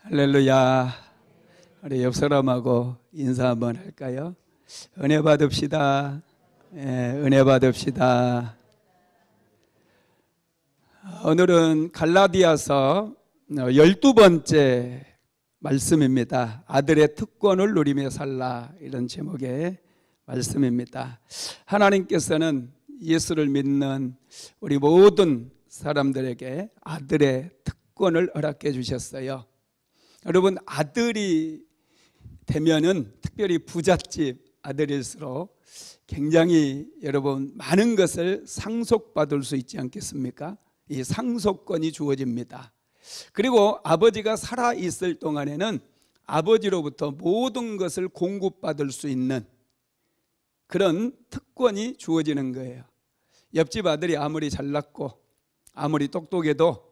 할렐루야. 우리 옆 사람하고 인사 한번 할까요? 은혜 받읍시다. 은혜 받읍시다. 오늘은 갈라디아서 12번째 말씀입니다. 아들의 특권을 누리며 살라, 이런 제목의 말씀입니다. 하나님께서는 예수를 믿는 우리 모든 사람들에게 아들의 특권을 허락해 주셨어요. 여러분, 아들이 되면은, 특별히 부잣집 아들일수록 굉장히 여러분 많은 것을 상속받을 수 있지 않겠습니까? 이 상속권이 주어집니다. 그리고 아버지가 살아 있을 동안에는 아버지로부터 모든 것을 공급받을 수 있는 그런 특권이 주어지는 거예요. 옆집 아들이 아무리 잘났고 아무리 똑똑해도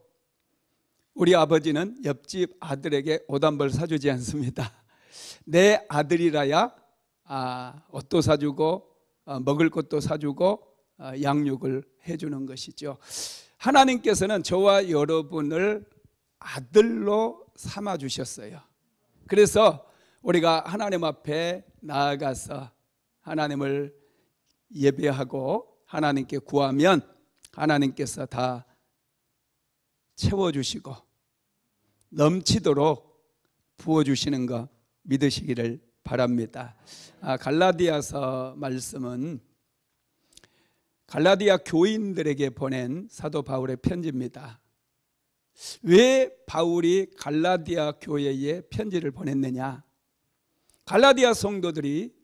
우리 아버지는 옆집 아들에게 옷 한 벌 사주지 않습니다. 내 아들이라야 옷도 사주고 먹을 것도 사주고 양육을 해주는 것이죠. 하나님께서는 저와 여러분을 아들로 삼아주셨어요. 그래서 우리가 하나님 앞에 나아가서 하나님을 예배하고 하나님께 구하면 하나님께서 다 채워주시고 넘치도록 부어주시는 거 믿으시기를 바랍니다. 갈라디아서 말씀은 갈라디아 교인들에게 보낸 사도 바울의 편지입니다. 왜 바울이 갈라디아 교회에 편지를 보냈느냐? 갈라디아 성도들이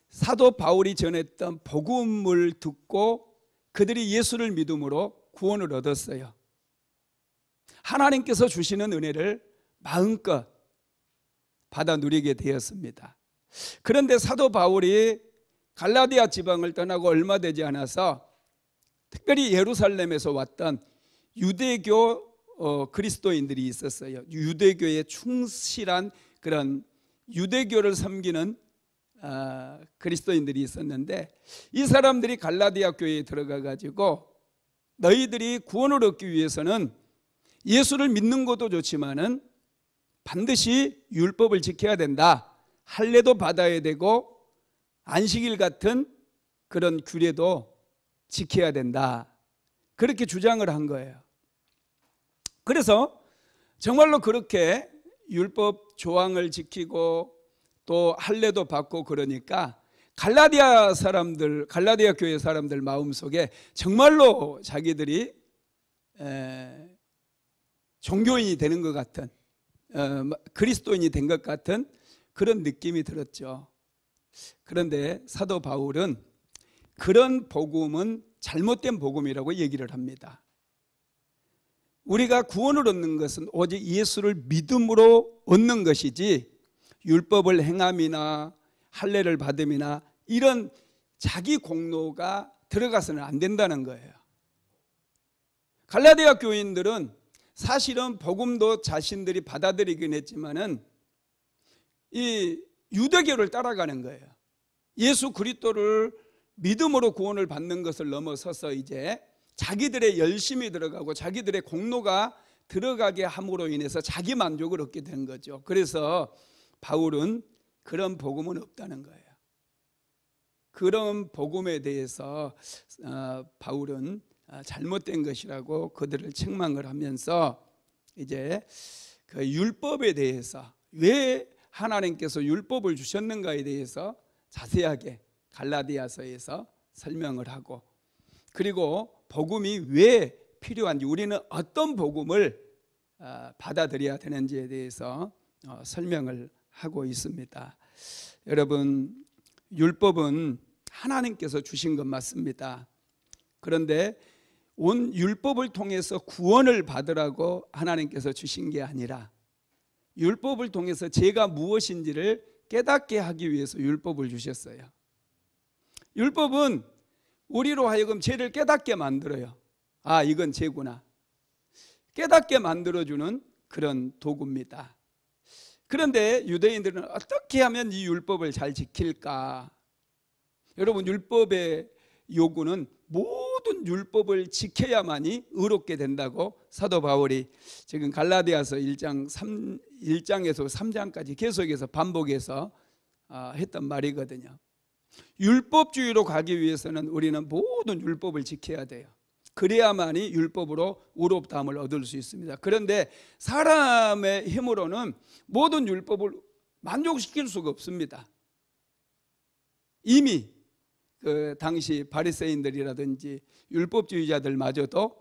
사도 바울이 전했던 복음을 듣고 그들이 예수를 믿음으로 구원을 얻었어요. 하나님께서 주시는 은혜를 마음껏 받아 누리게 되었습니다. 그런데 사도 바울이 갈라디아 지방을 떠나고 얼마 되지 않아서 특별히 예루살렘에서 왔던 유대교 그리스도인들이 있었어요. 유대교에 충실한 그런 유대교를 섬기는 그리스도인들이 있었는데, 이 사람들이 갈라디아 교회에 들어가 가지고 너희들이 구원을 얻기 위해서는 예수를 믿는 것도 좋지만은 반드시 율법을 지켜야 된다. 할례도 받아야 되고 안식일 같은 그런 규례도 지켜야 된다. 그렇게 주장을 한 거예요. 그래서 정말로 그렇게 율법 조항을 지키고 또 할례도 받고 그러니까 갈라디아 교회 사람들 마음속에 정말로 자기들이 종교인이 되는 것 같은, 그리스도인이 된 것 같은 그런 느낌이 들었죠. 그런데 사도 바울은 그런 복음은 잘못된 복음이라고 얘기를 합니다. 우리가 구원을 얻는 것은 오직 예수를 믿음으로 얻는 것이지 율법을 행함이나 할례를 받음이나 이런 자기 공로가 들어가서는 안 된다는 거예요. 갈라디아 교인들은 사실은 복음도 자신들이 받아들이긴 했지만은 이 유대교를 따라가는 거예요. 예수 그리스도를 믿음으로 구원을 받는 것을 넘어서서 이제 자기들의 열심이 들어가고 자기들의 공로가 들어가게 함으로 인해서 자기 만족을 얻게 된 거죠. 그래서 바울은 그런 복음은 없다는 거예요. 그런 복음에 대해서 바울은 잘못된 것이라고 그들을 책망을 하면서 이제 그 율법에 대해서, 왜 하나님께서 율법을 주셨는가에 대해서 자세하게 갈라디아서에서 설명을 하고, 그리고 복음이 왜 필요한지, 우리는 어떤 복음을 받아들여야 되는지에 대해서 설명을 하고 있습니다. 여러분, 율법은 하나님께서 주신 것 맞습니다. 그런데 온 율법을 통해서 구원을 받으라고 하나님께서 주신 게 아니라 율법을 통해서 죄가 무엇인지를 깨닫게 하기 위해서 율법을 주셨어요. 율법은 우리로 하여금 죄를 깨닫게 만들어요. 이건 죄구나. 깨닫게 만들어주는 그런 도구입니다. 그런데 유대인들은 어떻게 하면 이 율법을 잘 지킬까? 여러분, 율법의 요구는 모든 모든 율법을 지켜야만이 의롭게 된다고 사도 바울이 지금 갈라디아서 1장에서 3장까지 계속해서 반복해서 했던 말이거든요. 율법주의로 가기 위해서는 우리는 모든 율법을 지켜야 돼요. 그래야만이 율법으로 의롭다함을 얻을 수 있습니다. 그런데 사람의 힘으로는 모든 율법을 만족시킬 수가 없습니다. 이미 그 당시 바리새인들이라든지 율법주의자들마저도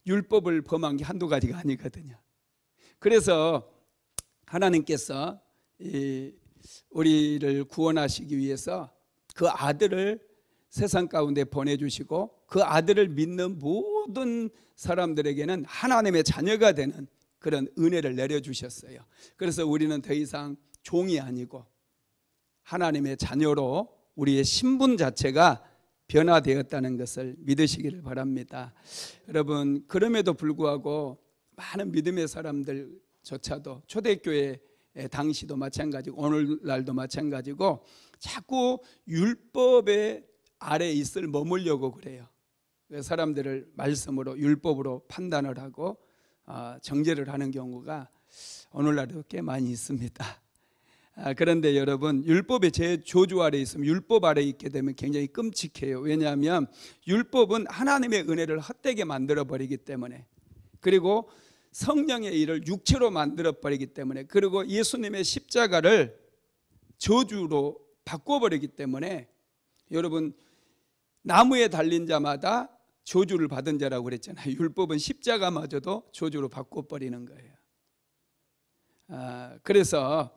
율법을 범한 게 한두 가지가 아니거든요. 그래서 하나님께서 우리를 구원하시기 위해서 그 아들을 세상 가운데 보내주시고 그 아들을 믿는 모든 사람들에게는 하나님의 자녀가 되는 그런 은혜를 내려주셨어요. 그래서 우리는 더 이상 종이 아니고 하나님의 자녀로 우리의 신분 자체가 변화되었다는 것을 믿으시기를 바랍니다. 여러분, 그럼에도 불구하고 많은 믿음의 사람들조차도 초대교회 당시도 마찬가지고 오늘날도 마찬가지고 자꾸 율법의 아래 있을 머물려고 그래요. 사람들을 말씀으로 율법으로 판단을 하고 정죄를 하는 경우가 오늘날도 꽤 많이 있습니다. 그런데 여러분, 율법의 제조주 아래 있으면 율법 아래 있게 되면 굉장히 끔찍해요. 왜냐하면 율법은 하나님의 은혜를 헛되게 만들어버리기 때문에, 그리고 성령의 일을 육체로 만들어버리기 때문에, 그리고 예수님의 십자가를 저주로 바꿔버리기 때문에, 여러분, 나무에 달린 자마다 저주를 받은 자라고 그랬잖아요. 율법은 십자가마저도 저주로 바꿔버리는 거예요. 그래서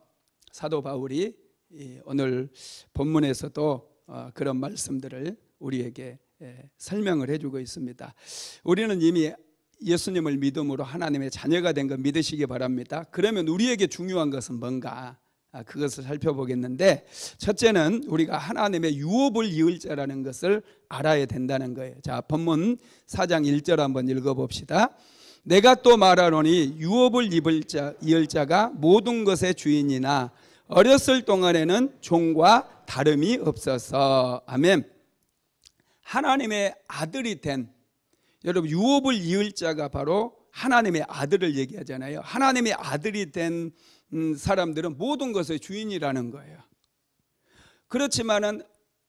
사도 바울이 오늘 본문에서도 그런 말씀들을 우리에게 설명을 해주고 있습니다. 우리는 이미 예수님을 믿음으로 하나님의 자녀가 된 거 믿으시기 바랍니다. 그러면 우리에게 중요한 것은 뭔가? 그것을 살펴보겠는데, 첫째는 우리가 하나님의 유업을 이을 자라는 것을 알아야 된다는 거예요. 자, 본문 4장 1절 한번 읽어봅시다. 내가 또 말하노니 유업을 이을 자가 모든 것의 주인이나 어렸을 동안에는 종과 다름이 없어서. 아멘. 하나님의 아들이 된, 여러분, 유업을 이을 자가 바로 하나님의 아들을 얘기하잖아요. 하나님의 아들이 된 사람들은 모든 것의 주인이라는 거예요. 그렇지만은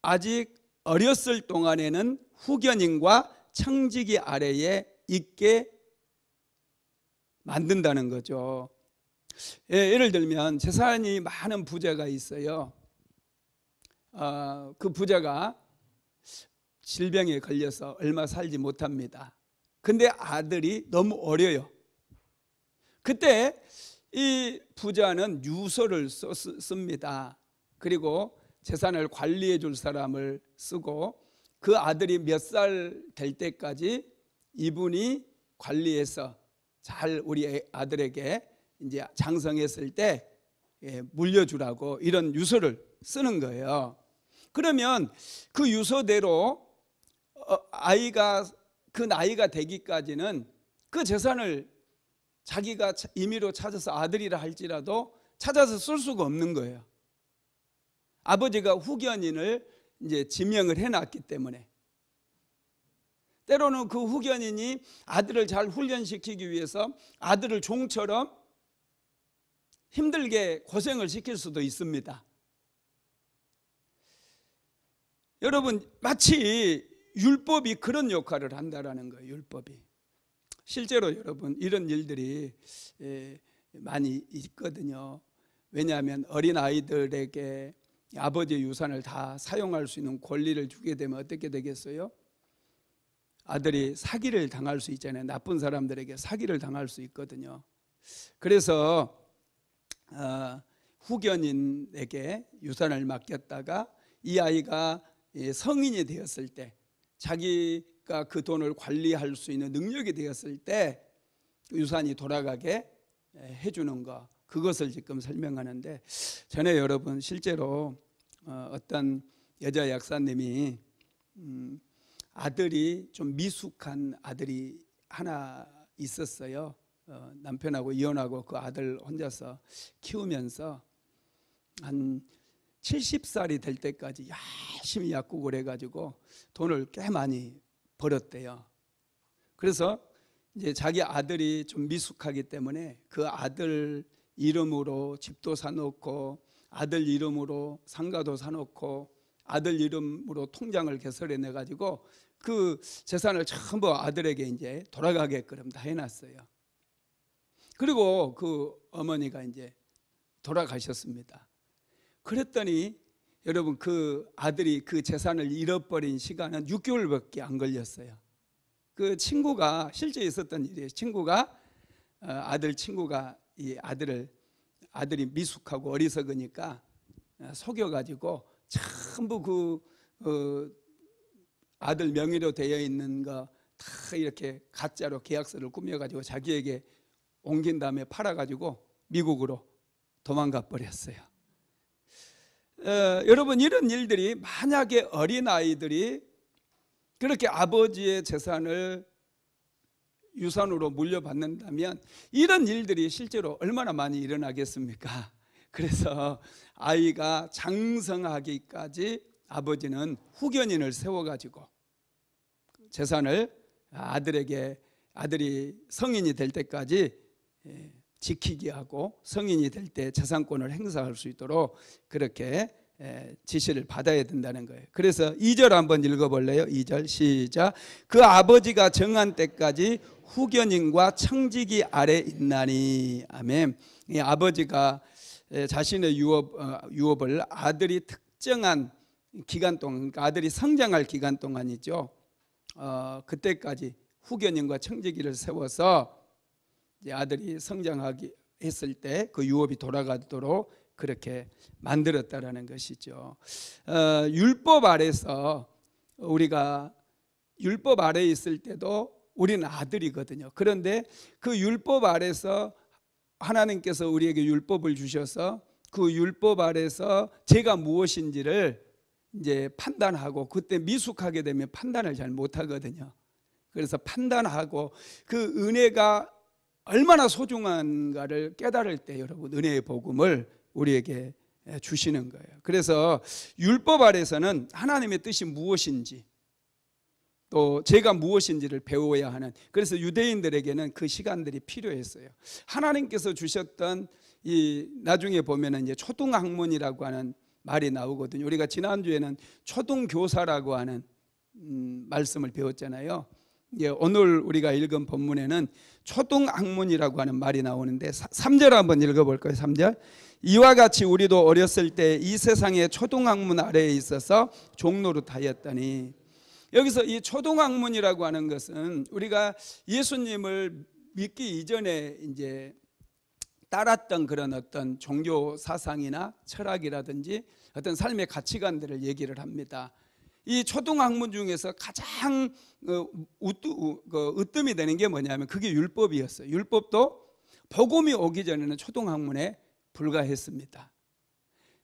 아직 어렸을 동안에는 후견인과 청지기 아래에 있게 만든다는 거죠. 예를 들면 재산이 많은 부자가 있어요. 그 부자가 질병에 걸려서 얼마 살지 못합니다. 근데 아들이 너무 어려요. 그때 이 부자는 유서를 씁니다. 그리고 재산을 관리해 줄 사람을 쓰고, 그 아들이 몇 살 될 때까지 이분이 관리해서 잘 우리 아들에게 이제 장성했을 때 물려주라고 이런 유서를 쓰는 거예요. 그러면 그 유서대로 아이가 그 나이가 되기까지는 그 재산을 자기가 임의로 찾아서 아들이라 할지라도 찾아서 쓸 수가 없는 거예요. 아버지가 후견인을 이제 지명을 해놨기 때문에. 때로는 그 후견인이 아들을 잘 훈련시키기 위해서 아들을 종처럼 힘들게 고생을 시킬 수도 있습니다. 여러분, 마치 율법이 그런 역할을 한다라는 거예요. 율법이. 실제로 여러분, 이런 일들이 많이 있거든요. 왜냐하면 어린 아이들에게 아버지의 유산을 다 사용할 수 있는 권리를 주게 되면 어떻게 되겠어요? 아들이 사기를 당할 수 있잖아요. 나쁜 사람들에게 사기를 당할 수 있거든요. 그래서 후견인에게 유산을 맡겼다가 이 아이가 성인이 되었을 때, 자기가 그 돈을 관리할 수 있는 능력이 되었을 때 유산이 돌아가게 해주는 것, 그것을 지금 설명하는데, 전에 여러분 실제로 어떤 여자 약사님이 아들이 좀 미숙한 아들이 하나 있었어요. 남편하고 이혼하고 그 아들 혼자서 키우면서 한 70살이 될 때까지 열심히 약국을 해가지고 돈을 꽤 많이 벌었대요. 그래서 이제 자기 아들이 좀 미숙하기 때문에 그 아들 이름으로 집도 사놓고 아들 이름으로 상가도 사놓고 아들 이름으로 통장을 개설해 내 가지고 그 재산을 전부 아들에게 이제 돌아가게끔 다 해놨어요. 그리고 그 어머니가 이제 돌아가셨습니다. 그랬더니 여러분 그 아들이 그 재산을 잃어버린 시간은 6개월밖에 안 걸렸어요. 그 친구가 실제 있었던 일이에요. 친구가 아들 친구가 이 아들이 미숙하고 어리석으니까 속여가지고 전부 그 아들 명의로 되어 있는 거 다 이렇게 가짜로 계약서를 꾸며가지고 자기에게 옮긴 다음에 팔아가지고 미국으로 도망가 버렸어요. 여러분 이런 일들이 만약에 어린아이들이 그렇게 아버지의 재산을 유산으로 물려받는다면 이런 일들이 실제로 얼마나 많이 일어나겠습니까? 그래서 아이가 장성하기까지 아버지는 후견인을 세워가지고 재산을 아들이 성인이 될 때까지 지키게 하고 성인이 될 때 재산권을 행사할 수 있도록 그렇게 지시를 받아야 된다는 거예요. 그래서 2절 한번 읽어볼래요? 2절 시작. 그 아버지가 정한 때까지 후견인과 청지기 아래 있나니. 아멘. 이 아버지가 자신의 유업을 아들이 특정한 기간 동안, 그러니까 아들이 성장할 기간 동안이죠. 그때까지 후견인과 청지기를 세워서 이제 아들이 성장하기 했을 때 그 유업이 돌아가도록 그렇게 만들었다라는 것이죠. 율법 아래서 우리가 율법 아래에 있을 때도 우리는 아들이거든요. 그런데 그 율법 아래서 하나님께서 우리에게 율법을 주셔서 그 율법 아래서 죄가 무엇인지를 이제 판단하고, 그때 미숙하게 되면 판단을 잘 못하거든요. 그래서 판단하고 그 은혜가 얼마나 소중한가를 깨달을 때 여러분 은혜의 복음을 우리에게 주시는 거예요. 그래서 율법 아래서는 하나님의 뜻이 무엇인지 또 죄가 무엇인지를 배워야 하는, 그래서 유대인들에게는 그 시간들이 필요했어요. 하나님께서 주셨던 이 나중에 보면은 이제 초등학문이라고 하는 말이 나오거든요. 우리가 지난주에는 초등교사라고 하는 말씀을 배웠잖아요. 오늘 우리가 읽은 본문에는 초등학문이라고 하는 말이 나오는데 3절 한번 읽어볼까요? 3절. 이와 같이 우리도 어렸을 때 이 세상의 초등학문 아래에 있어서 종노릇하였더니. 여기서 이 초등학문이라고 하는 것은 우리가 예수님을 믿기 이전에 이제 따랐던 그런 어떤 종교 사상이나 철학이라든지 어떤 삶의 가치관들을 얘기를 합니다. 이 초등학문 중에서 가장 으뜸이 되는 게 뭐냐면 그게 율법이었어요. 율법도 복음이 오기 전에는 초등학문에 불과했습니다.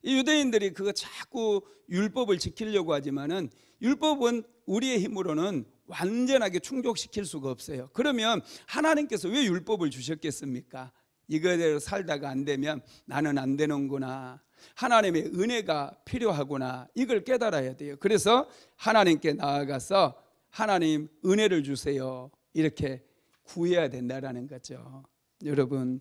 이 유대인들이 그거 자꾸 율법을 지키려고 하지만은 율법은 우리의 힘으로는 완전하게 충족시킬 수가 없어요. 그러면 하나님께서 왜 율법을 주셨겠습니까? 이거대로 살다가 안 되면 나는 안 되는구나, 하나님의 은혜가 필요하구나, 이걸 깨달아야 돼요. 그래서 하나님께 나아가서 하나님 은혜를 주세요 이렇게 구해야 된다라는 거죠. 여러분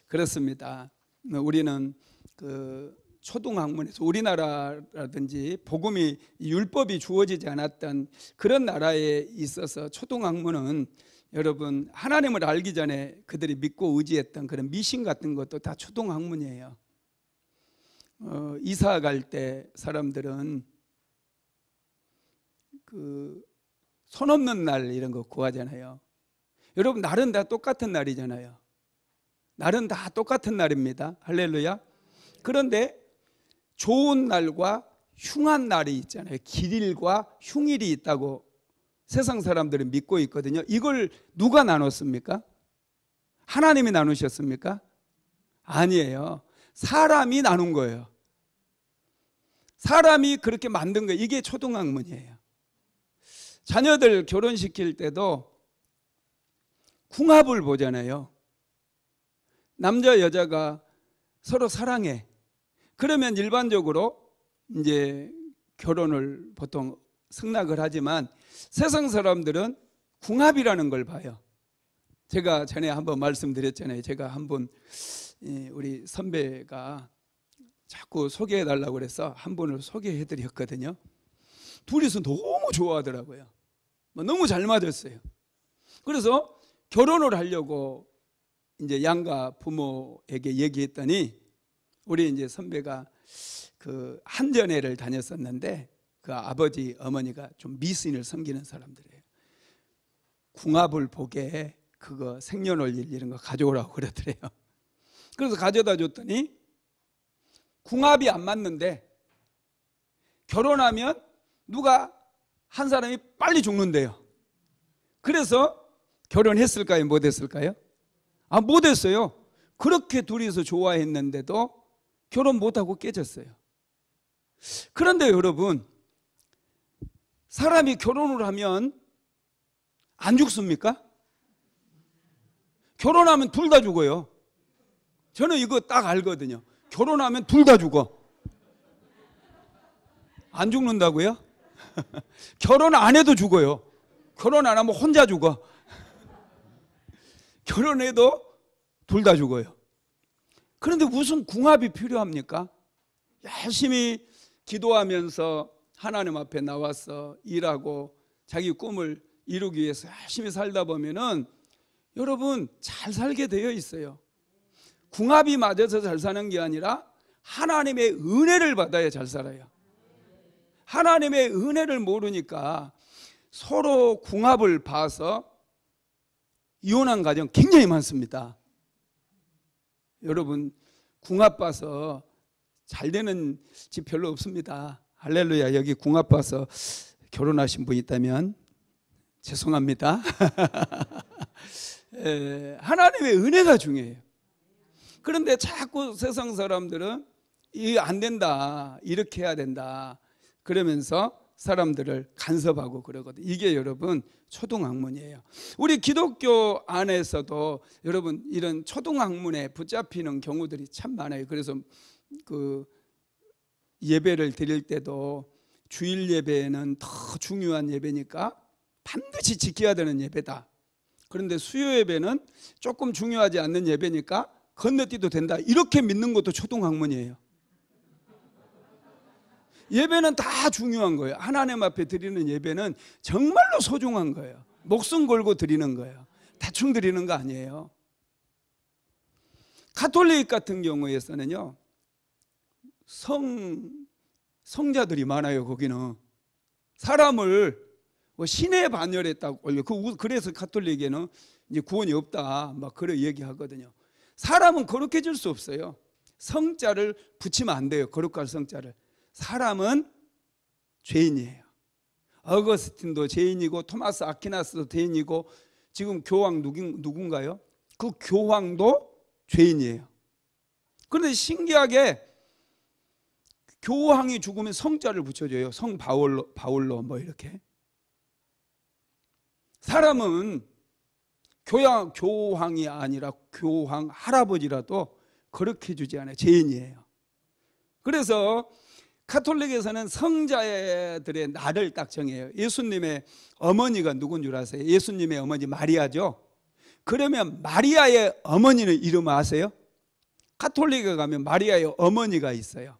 그렇습니다. 우리는 그 초등학문에서 우리나라라든지 복음이 율법이 주어지지 않았던 그런 나라에 있어서 초등학문은 여러분 하나님을 알기 전에 그들이 믿고 의지했던 그런 미신 같은 것도 다 초등학문이에요. 이사 갈 때 사람들은 그 손 없는 날 이런 거 구하잖아요. 여러분 날은 다 똑같은 날이잖아요. 날은 다 똑같은 날입니다. 할렐루야. 그런데 좋은 날과 흉한 날이 있잖아요. 길일과 흉일이 있다고 세상 사람들은 믿고 있거든요. 이걸 누가 나눴습니까? 하나님이 나누셨습니까? 아니에요. 사람이 나눈 거예요. 사람이 그렇게 만든 거예요. 이게 초등학문이에요. 자녀들 결혼시킬 때도 궁합을 보잖아요. 남자 여자가 서로 사랑해. 그러면 일반적으로 이제 결혼을 보통 승낙을 하지만 세상 사람들은 궁합이라는 걸 봐요. 제가 전에 한번 말씀드렸잖아요. 제가 한번 우리 선배가 자꾸 소개해달라고 그래서 한 분을 소개해드렸거든요. 둘이서 너무 좋아하더라고요. 너무 잘 맞았어요. 그래서 결혼을 하려고 이제 양가 부모에게 얘기했더니 우리 이제 선배가 그 한전회를 다녔었는데 그 아버지 어머니가 좀 미신을 섬기는 사람들이에요. 궁합을 보게 그거 생년월일 이런 거 가져오라고 그러더래요. 그래서 가져다 줬더니 궁합이 안 맞는데 결혼하면 누가 한 사람이 빨리 죽는데요. 그래서 결혼했을까요? 못했을까요? 못했어요. 그렇게 둘이서 좋아했는데도 결혼 못하고 깨졌어요. 그런데 여러분, 사람이 결혼을 하면 안 죽습니까? 결혼하면 둘 다 죽어요. 저는 이거 딱 알거든요. 결혼하면 둘 다 죽어. 안 죽는다고요? 결혼 안 해도 죽어요. 결혼 안 하면 혼자 죽어. 결혼해도 둘 다 죽어요. 그런데 무슨 궁합이 필요합니까? 열심히 기도하면서 하나님 앞에 나와서 일하고 자기 꿈을 이루기 위해서 열심히 살다 보면은 여러분 잘 살게 되어 있어요. 궁합이 맞아서 잘 사는 게 아니라 하나님의 은혜를 받아야 잘 살아요. 하나님의 은혜를 모르니까 서로 궁합을 봐서 이혼한 가정 굉장히 많습니다. 여러분 궁합 봐서 잘 되는 집 별로 없습니다. 할렐루야. 여기 궁합 봐서 결혼하신 분 있다면 죄송합니다. 하나님의 은혜가 중요해요. 그런데 자꾸 세상 사람들은 이게 안 된다, 이렇게 해야 된다 그러면서 사람들을 간섭하고 그러거든요. 이게 여러분 초등학문이에요. 우리 기독교 안에서도 여러분 이런 초등학문에 붙잡히는 경우들이 참 많아요. 그래서 그 예배를 드릴 때도 주일 예배는 더 중요한 예배니까 반드시 지켜야 되는 예배다. 그런데 수요 예배는 조금 중요하지 않는 예배니까 건너뛰도 된다. 이렇게 믿는 것도 초등학문이에요. 예배는 다 중요한 거예요. 하나님 앞에 드리는 예배는 정말로 소중한 거예요. 목숨 걸고 드리는 거예요. 대충 드리는 거 아니에요. 가톨릭 같은 경우에서는요, 성자들이 많아요. 거기는 사람을 신에 반열했다고 올려. 그래서 가톨릭에는 이제 구원이 없다 막 그래 얘기하거든요. 사람은 거룩해질 수 없어요. 성자를 붙이면 안 돼요. 거룩할 성자를. 사람은 죄인이에요. 어거스틴도 죄인이고 토마스 아퀴나스도 죄인이고 지금 교황 누군가요? 그 교황도 죄인이에요. 그런데 신기하게 교황이 죽으면 성자를 붙여줘요. 성 바울로 뭐 이렇게. 사람은 교황이 아니라 교황 할아버지라도 그렇게 주지 않아요. 죄인이에요. 그래서 가톨릭에서는 성자들의 날을 딱 정해요. 예수님의 어머니가 누군 줄 아세요? 예수님의 어머니 마리아죠. 그러면 마리아의 어머니는 이름 아세요? 가톨릭에 가면 마리아의 어머니가 있어요.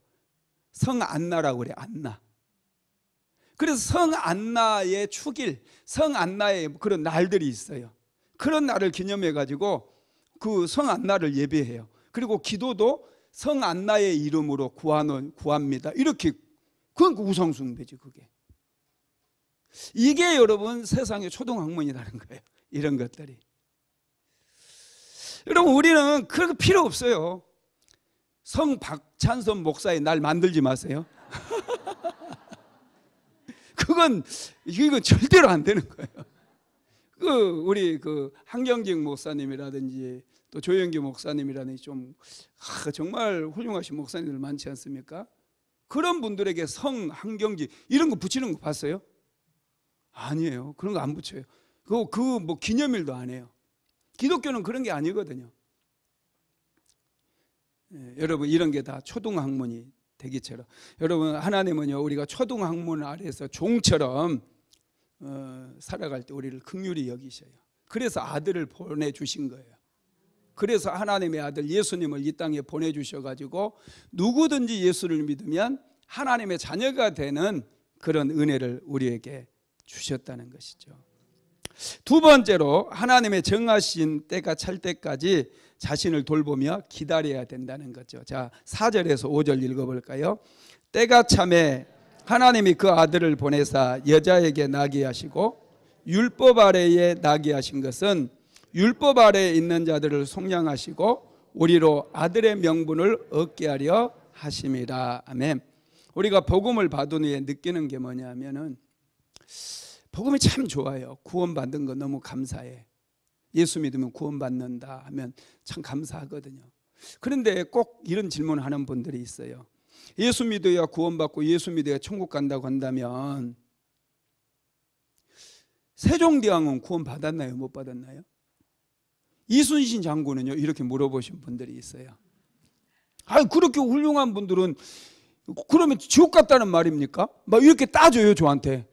성 안나라고 그래요. 안나. 그래서 성 안나의 축일, 성 안나의 그런 날들이 있어요. 그런 날을 기념해 가지고 그 성 안나를 예배해요. 그리고 기도도 성 안나의 이름으로 구합니다. 이렇게. 그건 우상숭배지 그게. 이게 여러분 세상의 초등학문이라는 거예요. 이런 것들이. 여러분 우리는 그런 거 필요 없어요. 성 박찬선 목사의 날 만들지 마세요. 이건 절대로 안 되는 거예요. 우리 한경직 목사님이라든지 또 조영기 목사님이라든지 정말 훌륭하신 목사님들 많지 않습니까? 그런 분들에게 성 한경직 이런 거 붙이는 거 봤어요? 아니에요. 그런 거 안 붙여요. 뭐 기념일도 안 해요. 기독교는 그런 게 아니거든요. 여러분 이런 게 다 초등학문이 되기처럼. 여러분, 하나님은요, 우리가 초등학문 아래에서 종처럼 살아갈 때 우리를 긍휼히 여기셔요. 그래서 아들을 보내주신 거예요. 그래서 하나님의 아들 예수님을 이 땅에 보내주셔가지고 누구든지 예수를 믿으면 하나님의 자녀가 되는 그런 은혜를 우리에게 주셨다는 것이죠. 두 번째로, 하나님의 정하신 때가 찰 때까지 자신을 돌보며 기다려야 된다는 거죠. 자, 4절에서 5절 읽어볼까요? 때가 참에 하나님이 그 아들을 보내사 여자에게 나게 하시고 율법 아래에 나게 하신 것은 율법 아래에 있는 자들을 속량하시고 우리로 아들의 명분을 얻게 하려 하심이라. 아멘. 우리가 복음을 받은 후에 느끼는 게 뭐냐면은, 복음이 참 좋아요. 구원받은 거 너무 감사해. 예수 믿으면 구원받는다 하면 참 감사하거든요. 그런데 꼭 이런 질문하는 분들이 있어요. 예수 믿어야 구원받고 예수 믿어야 천국 간다고 한다면 세종대왕은 구원받았나요? 못 받았나요? 이순신 장군은요? 이렇게 물어보신 분들이 있어요. 그렇게 훌륭한 분들은 그러면 지옥 갔다는 말입니까? 막 이렇게 따져요, 저한테.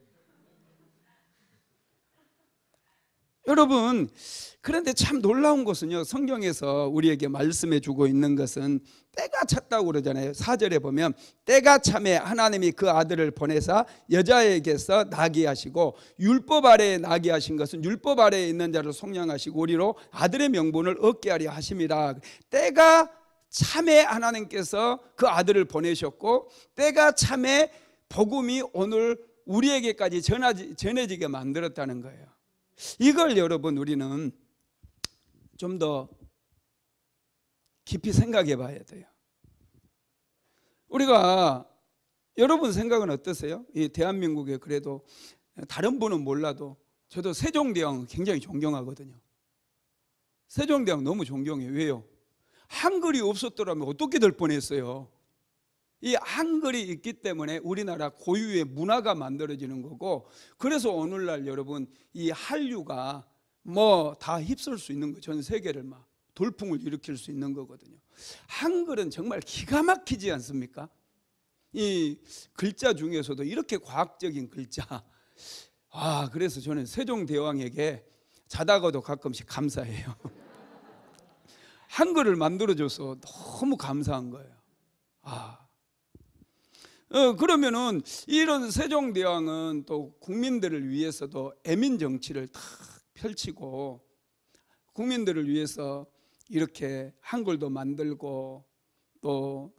여러분, 그런데 참 놀라운 것은요, 성경에서 우리에게 말씀해 주고 있는 것은 때가 찼다고 그러잖아요. 4절에 보면 때가 참에 하나님이 그 아들을 보내사 여자에게서 나게 하시고 율법 아래에 나게 하신 것은 율법 아래에 있는 자를 속량하시고 우리로 아들의 명분을 얻게 하려 하심이라. 때가 참에 하나님께서 그 아들을 보내셨고 때가 참에 복음이 오늘 우리에게까지 전해지게 만들었다는 거예요. 이걸 여러분, 우리는 좀 더 깊이 생각해 봐야 돼요. 우리가, 여러분 생각은 어떠세요? 이 대한민국에 그래도 다른 분은 몰라도 저도 세종대왕 굉장히 존경하거든요. 세종대왕 너무 존경해요. 왜요? 한글이 없었더라면 어떻게 될 뻔했어요. 이 한글이 있기 때문에 우리나라 고유의 문화가 만들어지는 거고, 그래서 오늘날 여러분 이 한류가 뭐 다 휩쓸 수 있는 거, 전 세계를 막 돌풍을 일으킬 수 있는 거거든요. 한글은 정말 기가 막히지 않습니까? 이 글자 중에서도 이렇게 과학적인 글자. 그래서 저는 세종대왕에게 자다가도 가끔씩 감사해요. 한글을 만들어줘서 너무 감사한 거예요. 그러면은 이런 세종대왕은 또 국민들을 위해서도 애민 정치를 탁 펼치고 국민들을 위해서 이렇게 한글도 만들고 또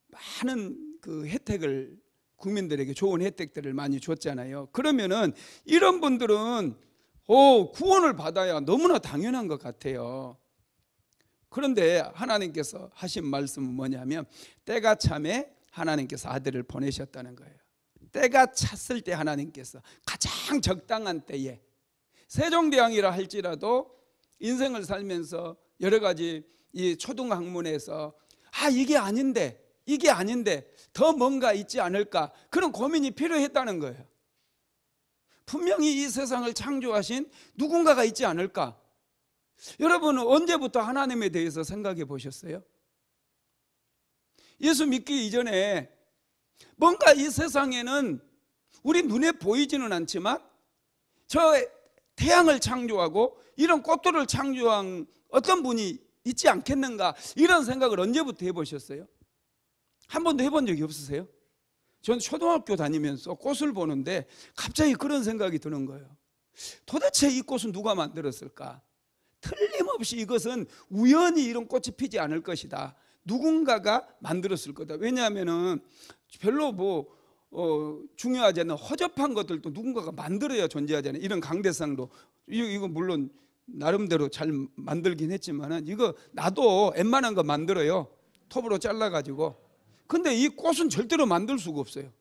많은 그 혜택을, 국민들에게 좋은 혜택들을 많이 줬잖아요. 그러면은 이런 분들은 구원을 받아야 너무나 당연한 것 같아요. 그런데 하나님께서 하신 말씀은 뭐냐면 때가 참에 하나님께서 아들을 보내셨다는 거예요. 때가 찼을 때 하나님께서 가장 적당한 때에, 세종대왕이라 할지라도 인생을 살면서 여러 가지 이 초등학문에서 이게 아닌데 더 뭔가 있지 않을까, 그런 고민이 필요했다는 거예요. 분명히 이 세상을 창조하신 누군가가 있지 않을까. 여러분은 언제부터 하나님에 대해서 생각해 보셨어요? 예수 믿기 이전에 뭔가 이 세상에는 우리 눈에 보이지는 않지만 저 태양을 창조하고 이런 꽃들을 창조한 어떤 분이 있지 않겠는가, 이런 생각을 언제부터 해보셨어요? 한 번도 해본 적이 없으세요? 전 초등학교 다니면서 꽃을 보는데 갑자기 그런 생각이 드는 거예요. 도대체 이 꽃은 누가 만들었을까? 틀림없이 이것은 우연히 이런 꽃이 피지 않을 것이다. 누군가가 만들었을 거다. 왜냐하면은 별로 중요하지 않은 허접한 것들도 누군가가 만들어야 존재하잖아요. 이런 강대상도 이거 물론 나름대로 잘 만들긴 했지만은 이거 나도 웬만한 거 만들어요. 톱으로 잘라가지고. 근데 이 꽃은 절대로 만들 수가 없어요.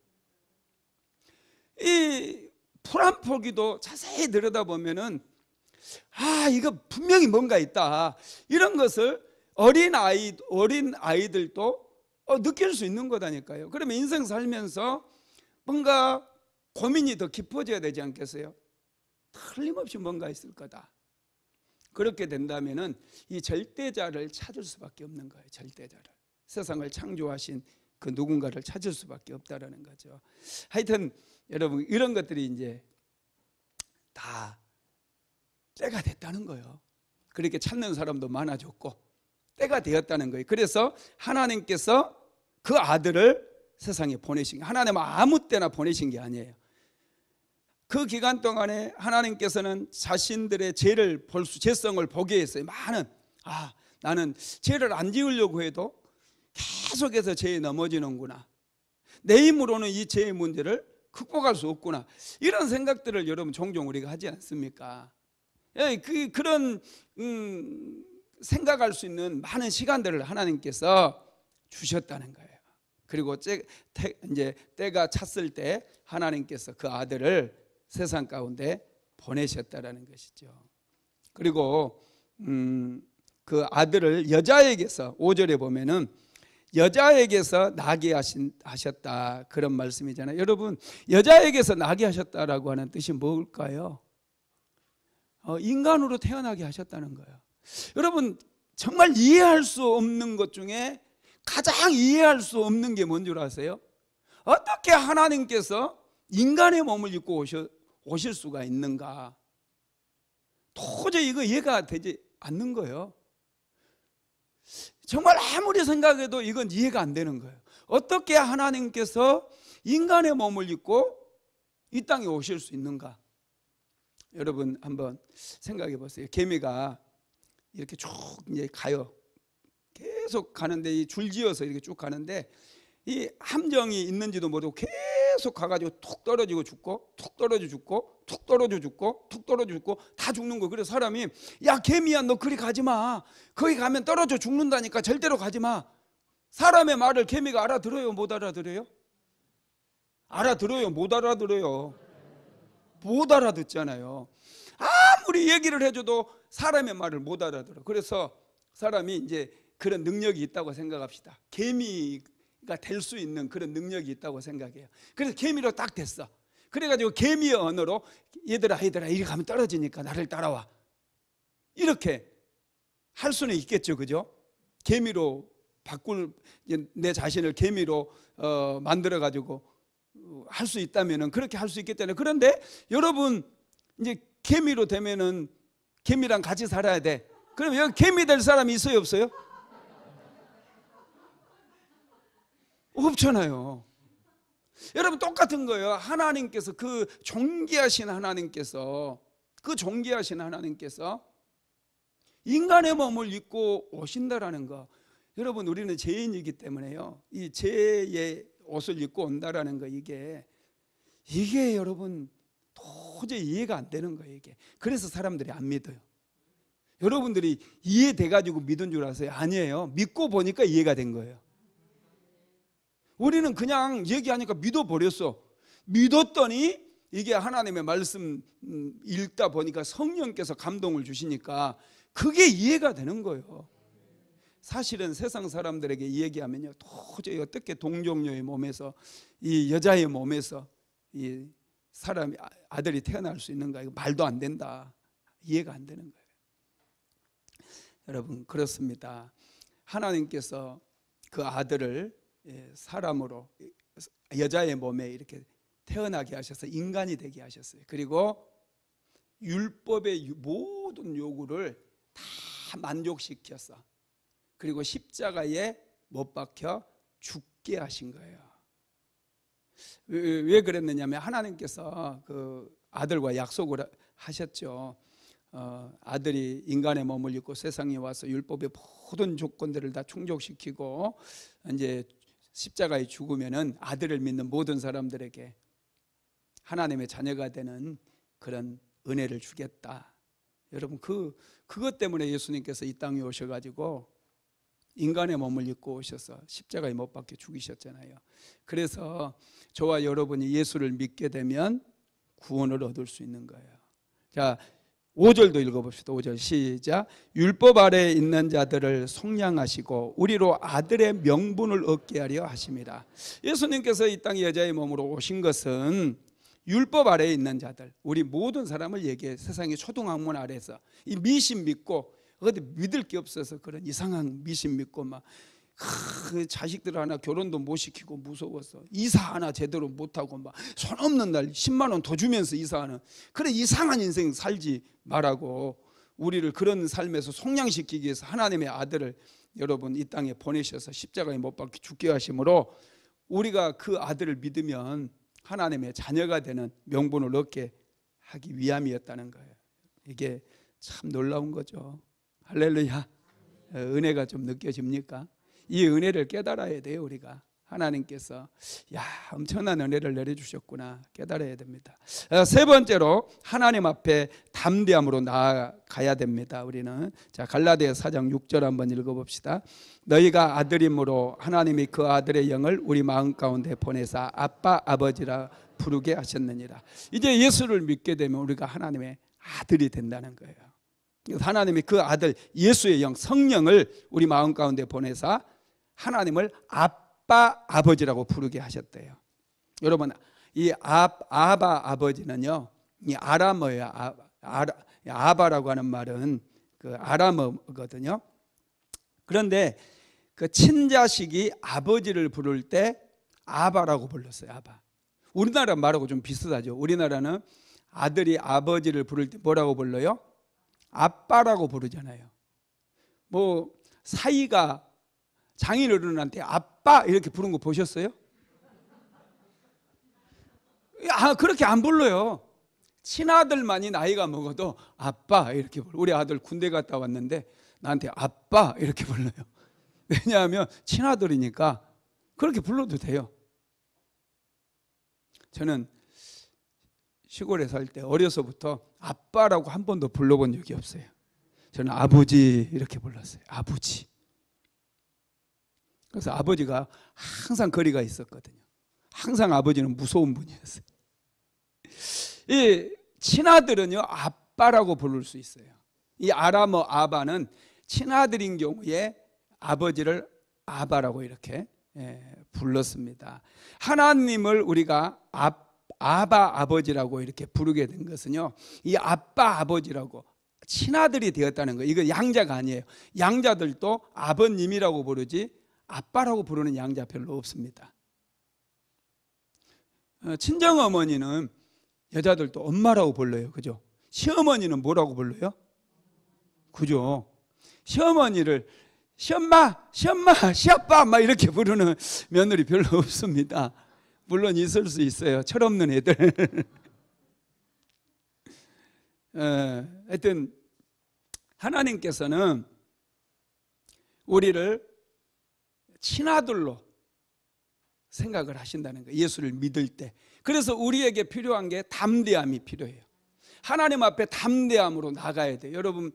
이 풀 한 포기도 자세히 들여다보면은 이거 분명히 뭔가 있다. 이런 것을 어린 아이들도 느낄 수 있는 거다니까요. 그러면 인생 살면서 뭔가 고민이 더 깊어져야 되지 않겠어요? 틀림없이 뭔가 있을 거다. 그렇게 된다면은 이 절대자를 찾을 수밖에 없는 거예요. 절대자를. 세상을 창조하신 그 누군가를 찾을 수밖에 없다라는 거죠. 하여튼 여러분 이런 것들이 이제 다 때가 됐다는 거예요. 그렇게 찾는 사람도 많아졌고 때가 되었다는 거예요. 그래서 하나님께서 그 아들을 세상에 보내신 거예요. 하나님은 아무 때나 보내신 게 아니에요. 그 기간 동안에 하나님께서는 자신들의 죄성을 보게 했어요. 나는 죄를 안 지으려고 해도 계속해서 죄에 넘어지는구나. 내 힘으로는 이 죄의 문제를 극복할 수 없구나. 이런 생각들을 여러분 종종 우리가 하지 않습니까? 그런 생각할 수 있는 많은 시간들을 하나님께서 주셨다는 거예요. 그리고 이제 때가 찼을 때 하나님께서 그 아들을 세상 가운데 보내셨다라는 것이죠. 그리고 그 아들을 여자에게서 5절에 보면은 여자에게서 나게 하셨다 그런 말씀이잖아요. 여러분 여자에게서 나게 하셨다라고 하는 뜻이 뭘까요? 인간으로 태어나게 하셨다는 거예요. 여러분 정말 이해할 수 없는 것 중에 가장 이해할 수 없는 게 뭔 줄 아세요? 어떻게 하나님께서 인간의 몸을 입고 오실 수가 있는가? 도저히 이거 이해가 되지 않는 거예요. 정말 아무리 생각해도 이건 이해가 안 되는 거예요. 어떻게 하나님께서 인간의 몸을 입고 이 땅에 오실 수 있는가? 여러분 한번 생각해 보세요. 개미가 이렇게 쭉 이제 가요. 계속 가는데 이 줄지어서 이렇게 쭉 가는데 이 함정이 있는지도 모르고 계속 가가지고 툭 떨어지고 죽고 툭 떨어져 죽고 툭 떨어져 죽고 툭 떨어져 죽고 다 죽는 거. 그래서 사람이 야 개미야 너 그리 가지 마. 거기 가면 떨어져 죽는다니까 절대로 가지 마. 사람의 말을 개미가 알아들어요? 못 알아들어요? 알아들어요? 못 알아들어요? 못 알아듣잖아요. 아무리 얘기를 해줘도 사람의 말을 못 알아들어. 그래서 사람이 이제 그런 능력이 있다고 생각합시다. 개미가 될 수 있는 그런 능력이 있다고 생각해요. 그래서 개미로 딱 됐어. 그래가지고 개미의 언어로 얘들아 이리 가면 떨어지니까 나를 따라와. 이렇게 할 수는 있겠죠, 그죠? 개미로 내 자신을 개미로 만들어가지고 할 수 있다면은 그렇게 할 수 있겠잖아요. 그런데 여러분 이제 개미로 되면은 개미랑 같이 살아야 돼. 그럼 여기 개미 될 사람이 있어요, 없어요? 없잖아요. 여러분 똑같은 거예요. 하나님께서 그 존귀하신 하나님께서 인간의 몸을 입고 오신다라는 거. 여러분 우리는 죄인이기 때문에요. 이 죄의 옷을 입고 온다라는 거 이게 여러분 도저히 이해가 안 되는 거예요. 이게. 그래서 사람들이 안 믿어요. 여러분들이 이해돼가지고 믿은 줄 아세요? 아니에요. 믿고 보니까 이해가 된 거예요. 우리는 그냥 얘기하니까 믿어버렸어. 믿었더니 이게 하나님의 말씀 읽다 보니까 성령께서 감동을 주시니까 그게 이해가 되는 거예요. 사실은 세상 사람들에게 얘기하면요 도저히 어떻게 동정녀의 몸에서 이 여자의 몸에서 이 사람이 아들이 태어날 수 있는가? 이거 말도 안 된다. 이해가 안 되는 거예요. 여러분 그렇습니다. 하나님께서 그 아들을 사람으로 여자의 몸에 이렇게 태어나게 하셔서 인간이 되게 하셨어요. 그리고 율법의 모든 요구를 다 만족시켰어. 그리고 십자가에 못 박혀 죽게 하신 거예요. 왜 그랬느냐면 하나님께서 그 아들과 약속을 하셨죠. 아들이 인간의 몸을 입고 세상에 와서 율법의 모든 조건들을 다 충족시키고 이제 십자가에 죽으면은 아들을 믿는 모든 사람들에게 하나님의 자녀가 되는 그런 은혜를 주겠다. 여러분 그것 때문에 예수님께서 이 땅에 오셔가지고 인간의 몸을 입고 오셔서 십자가에 못 박혀 죽이셨잖아요. 그래서 저와 여러분이 예수를 믿게 되면 구원을 얻을 수 있는 거예요. 자 5절도 읽어봅시다. 5절 시작. 율법 아래에 있는 자들을 속량하시고 우리로 아들의 명분을 얻게 하려 하심이라. 예수님께서 이 땅에 여자의 몸으로 오신 것은 율법 아래에 있는 자들, 우리 모든 사람을 얘기해. 세상의 초등학문 아래에서 이 미신 믿고 어디 믿을 게 없어서 그런 이상한 미신 믿고 막 그 자식들 하나 결혼도 못 시키고 무서워서 이사 하나 제대로 못하고 막 손 없는 날 10만 원 더 주면서 이사하는 그래 이상한 인생 살지 말라고 우리를 그런 삶에서 속량시키기 위해서 하나님의 아들을 여러분 이 땅에 보내셔서 십자가에 못 박혀 죽게 하심으로 우리가 그 아들을 믿으면 하나님의 자녀가 되는 명분을 얻게 하기 위함이었다는 거예요. 이게 참 놀라운 거죠. 할렐루야. 은혜가 좀 느껴집니까? 이 은혜를 깨달아야 돼요. 우리가 하나님께서 야 엄청난 은혜를 내려주셨구나 깨달아야 됩니다. 세 번째로 하나님 앞에 담대함으로 나아가야 됩니다. 우리는 자 갈라디아서 4장 6절 한번 읽어봅시다. 너희가 아들임으로 하나님이 그 아들의 영을 우리 마음 가운데 보내사 아빠 아버지라 부르게 하셨느니라. 이제 예수를 믿게 되면 우리가 하나님의 아들이 된다는 거예요. 하나님이 그 아들 예수의 영 성령을 우리 마음 가운데 보내사 하나님을 아빠 아버지라고 부르게 하셨대요. 여러분 이 아바 아버지는요 이 아람어예요. 아바라고 하는 말은 그 아람어거든요. 그런데 그 친자식이 아버지를 부를 때 아바라고 불렀어요. 아바. 우리나라 말하고 좀 비슷하죠. 우리나라는 아들이 아버지를 부를 때 뭐라고 불러요? 아빠라고 부르잖아요. 뭐 사이가 장인어른한테 아빠 이렇게 부른 거 보셨어요? 그렇게 안 불러요. 친아들만이 나이가 먹어도 아빠 이렇게 불러요. 우리 아들 군대 갔다 왔는데 나한테 아빠 이렇게 불러요. 왜냐하면 친아들이니까 그렇게 불러도 돼요. 저는 시골에 살 때 어려서부터 아빠라고 한 번도 불러본 적이 없어요. 저는 아버지 이렇게 불렀어요. 아버지. 그래서 아버지가 항상 거리가 있었거든요. 항상 아버지는 무서운 분이었어요. 이 친아들은요 아빠라고 부를 수 있어요. 이 아람어 아바는 친아들인 경우에 아버지를 아바라고 이렇게 불렀습니다. 하나님을 우리가 아바 아버지라고 이렇게 부르게 된 것은요 이 아빠 아버지라고 친아들이 되었다는 거예요. 이거 양자가 아니에요. 양자들도 아버님이라고 부르지 아빠라고 부르는 양자 별로 없습니다. 친정어머니는 여자들도 엄마라고 불러요. 그죠? 시어머니는 뭐라고 불러요? 그죠? 시어머니를 시엄마, 시엄마, 시아빠 막 이렇게 부르는 며느리 별로 없습니다. 물론 있을 수 있어요. 철없는 애들. 하여튼 하나님께서는 우리를 친아들로 생각을 하신다는 거예요. 예수를 믿을 때. 그래서 우리에게 필요한 게 담대함이 필요해요. 하나님 앞에 담대함으로 나가야 돼요. 여러분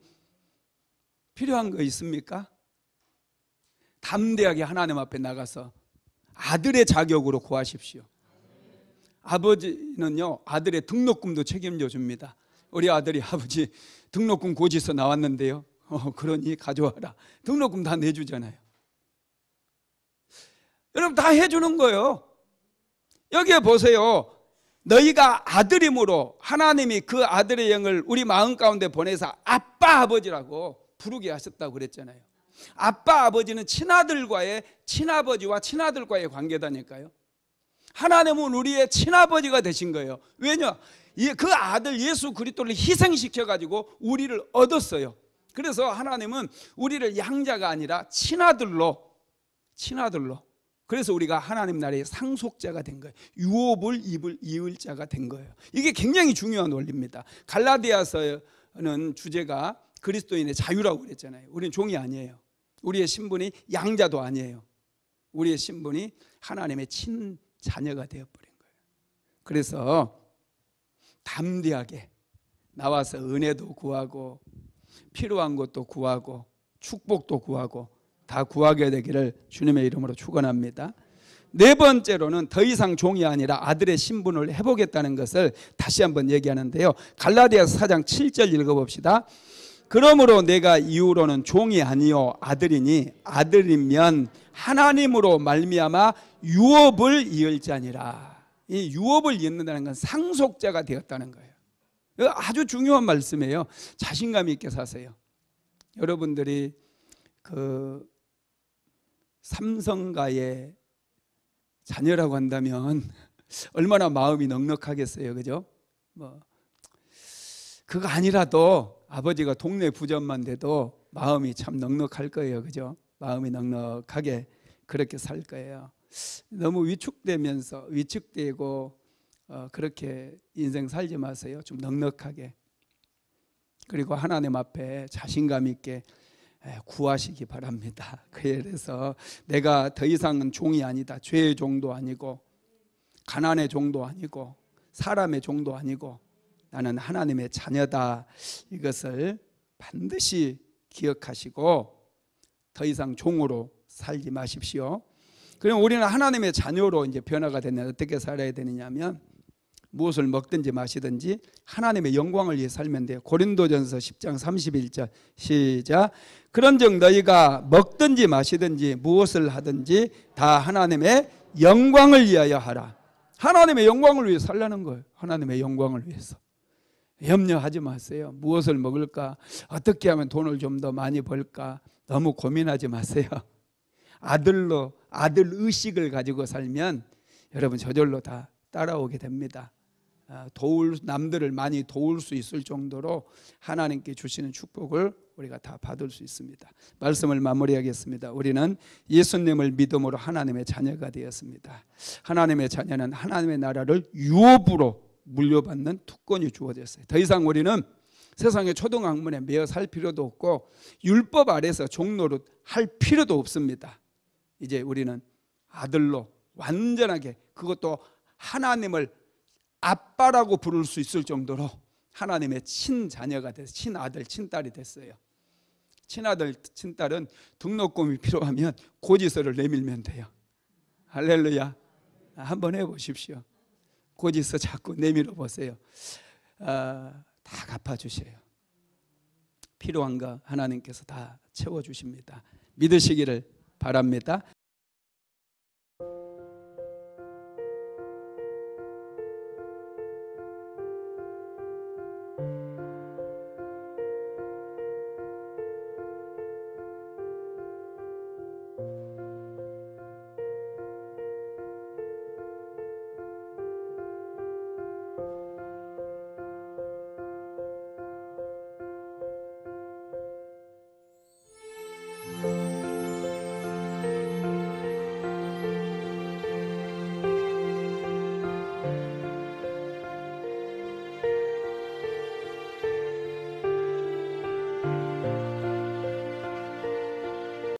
필요한 거 있습니까? 담대하게 하나님 앞에 나가서 아들의 자격으로 구하십시오. 아버지는요 아들의 등록금도 책임져 줍니다. 우리 아들이 아버지 등록금 고지서 나왔는데요 그러니 가져와라. 등록금 다 내주잖아요. 여러분 다 해주는 거예요. 여기에 보세요. 너희가 아들임으로 하나님이 그 아들의 영을 우리 마음 가운데 보내서 아빠 아버지라고 부르게 하셨다고 그랬잖아요. 아빠 아버지는 친아들과의 친아버지와 친아들과의 관계다니까요. 하나님은 우리의 친아버지가 되신 거예요. 왜냐? 그 아들 예수 그리스도를 희생시켜 가지고 우리를 얻었어요. 그래서 하나님은 우리를 양자가 아니라 친아들로 그래서 우리가 하나님 나라의 상속자가 된 거예요. 유업을 이을 자가 된 거예요. 이게 굉장히 중요한 원리입니다. 갈라디아서는 주제가 그리스도인의 자유라고 그랬잖아요. 우리는 종이 아니에요. 우리의 신분이 양자도 아니에요. 우리의 신분이 하나님의 친자녀가 되어버린 거예요. 그래서 담대하게 나와서 은혜도 구하고 필요한 것도 구하고 축복도 구하고 다 구하게 되기를 주님의 이름으로 축원합니다. 네 번째로는 더 이상 종이 아니라 아들의 신분을 해보겠다는 것을 다시 한번 얘기하는데요. 갈라디아서 4장 7절 읽어봅시다. 그러므로 내가 이후로는 종이 아니요 아들이니 아들이면 하나님으로 말미암아 유업을 이을 자니라. 이 유업을 잇는다는 건 상속자가 되었다는 거예요. 아주 중요한 말씀이에요. 자신감 있게 사세요. 여러분들이 삼성가의 자녀라고 한다면 얼마나 마음이 넉넉하겠어요, 그죠? 그거 아니라도 아버지가 동네 부잣만 돼도 마음이 참 넉넉할 거예요, 그죠? 마음이 넉넉하게 그렇게 살 거예요. 너무 위축되고 그렇게 인생 살지 마세요. 좀 넉넉하게. 그리고 하나님 앞에 자신감 있게 구하시기 바랍니다. 그래서 내가 더 이상은 종이 아니다. 죄의 종도 아니고 가난의 종도 아니고 사람의 종도 아니고 나는 하나님의 자녀다. 이것을 반드시 기억하시고 더 이상 종으로 살지 마십시오. 그럼 우리는 하나님의 자녀로 이제 변화가 되면 어떻게 살아야 되느냐면 무엇을 먹든지 마시든지 하나님의 영광을 위해 살면 돼요. 고린도전서 10장 31절 시작. 그런즉 너희가 먹든지 마시든지 무엇을 하든지 다 하나님의 영광을 위하여 하라. 하나님의 영광을 위해 살라는 거예요. 하나님의 영광을 위해서. 염려하지 마세요. 무엇을 먹을까? 어떻게 하면 돈을 좀 더 많이 벌까? 너무 고민하지 마세요. 아들 의식을 가지고 살면 여러분 저절로 다 따라오게 됩니다. 남들을 많이 도울 수 있을 정도로 하나님께 주시는 축복을 우리가 다 받을 수 있습니다. 말씀을 마무리하겠습니다. 우리는 예수님을 믿음으로 하나님의 자녀가 되었습니다. 하나님의 자녀는 하나님의 나라를 유업으로 물려받는 특권이 주어졌어요. 더 이상 우리는 세상의 초등학문에 매여 살 필요도 없고 율법 아래서 종노릇 할 필요도 없습니다. 이제 우리는 아들로 완전하게, 그것도 하나님을 아빠라고 부를 수 있을 정도로 하나님의 친자녀가 돼서 친아들 친딸이 됐어요. 친아들 친딸은 등록금이 필요하면 고지서를 내밀면 돼요. 할렐루야. 한번 해보십시오. 고지서 자꾸 내밀어 보세요. 다 갚아주셔요. 필요한 거 하나님께서 다 채워주십니다. 믿으시기를 바랍니다.